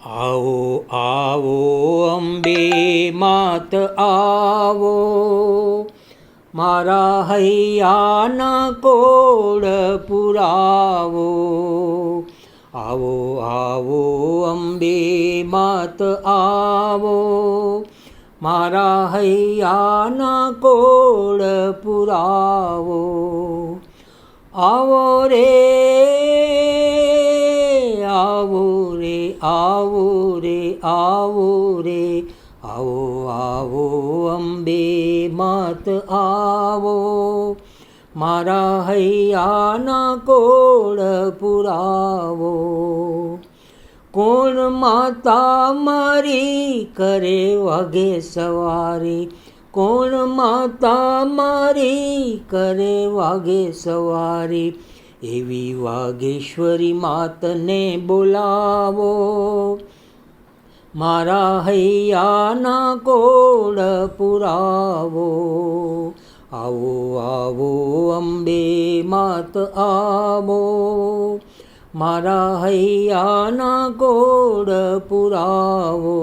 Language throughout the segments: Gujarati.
આવો આવો અંબે માત આવો, મારા હૈયાના કોળ પુરાવો. આવો આવો અંબે માત આવો, મારા હૈયાના કોળ પુરાવો. આવો રે આવો રે આવો રે આવો રે, આવો આવો અંબે માત આવો, મારા હૈયાના કોળ પુરાવો. કોણ માતા મારી કરે વાઘે સવારી, કોણ માતા મારી કરે વાઘે સવારી, એવી વાઘેશ્વરી માતને બોલાવો. મારા હૈયાના કોળ પુરાવો. આવો આવો અંબે માત આવો, મારા હૈયાના કોળ પુરાવો.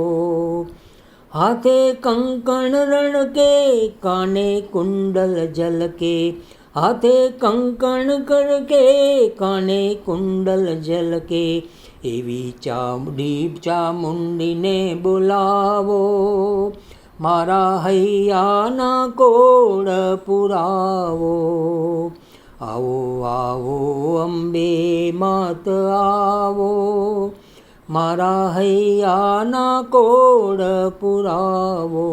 હાથે કંકણ રણકે, કાને કુંડલ જલકે, હાથે કંકણ કરકે, કાને કુંડલ જલકે, એવી ચામુંડીને બોલાવો. મારા હૈયાના કોળ પુરાવો. આવો આવો અંબે માત આવો, મારા હૈયાના કોળ પુરાવો.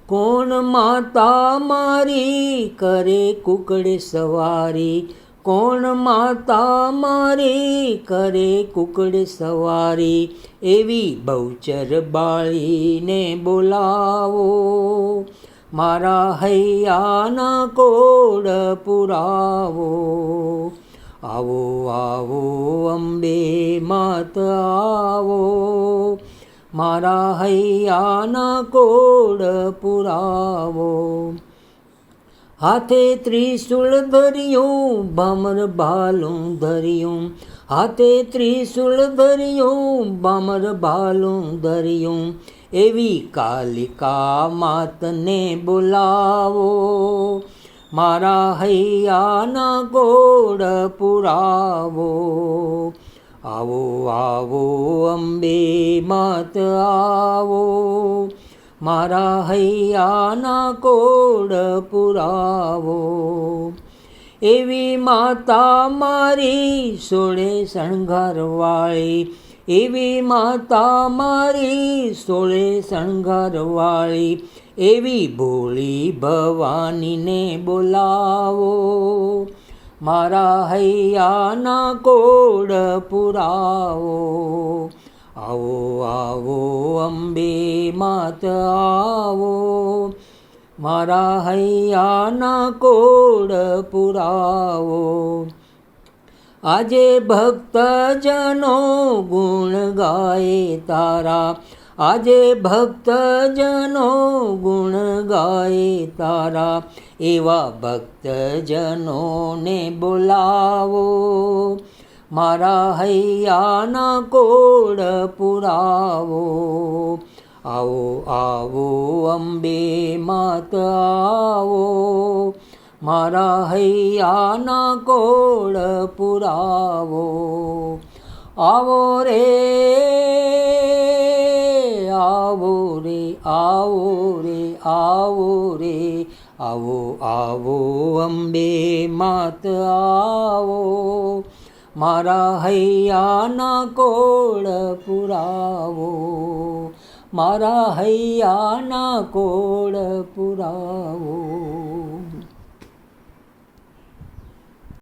કોણ માતા મારી કરે કુકડે સવારી, કોણ માતા મારી કરે કુકડે સવારી, એવી બહુચર બાળીને બોલાવો. મારા હૈયાના કોળ પુરાવો. આવો આવો અંબે માત આવો, મારા હૈયાના કોળ પુરાવો. હાથે ત્રિશૂળ ધર્યું, ભમર ભાલું ધર્યું, હાથે ત્રિશૂળ ધર્યું, ભમર ભાલું ધર્યું, એવી કાલિકા માતને બોલાવો. મારા હૈયાના કોળ પુરાવો. આવો આવો અંબે માત આવો, મારા હૈયાના કોળ પુરાવો. એવી માતા મારી સોળે શણગારવાળી, એવી માતા મારી સોળે શણગારવાળી, એવી ભોળી ભવાનીને બોલાવો. મારા હૈયાના કોળ પુરાવો. આવો આવો અંબે માત આવો, મારા હૈયાના કોળ પુરાવો. આજે ભક્તજનો ગુણ ગાય તારા, આજે ભક્તજનો ગુણ ગાય તારા, એવા ભક્તજનોને બોલાવો. મારા હૈયાના કોળ પુરાવો. આવો આવો અંબે માત આવો, મારા હૈયાના કોળ પુરાવો. આવો રે આવો રે આવો રે આવો રે, આવો આવો અંબે માત આવો, મારા હૈયાના કોળ પુરાવો. મારા હૈયાના કોળ પુરાવો.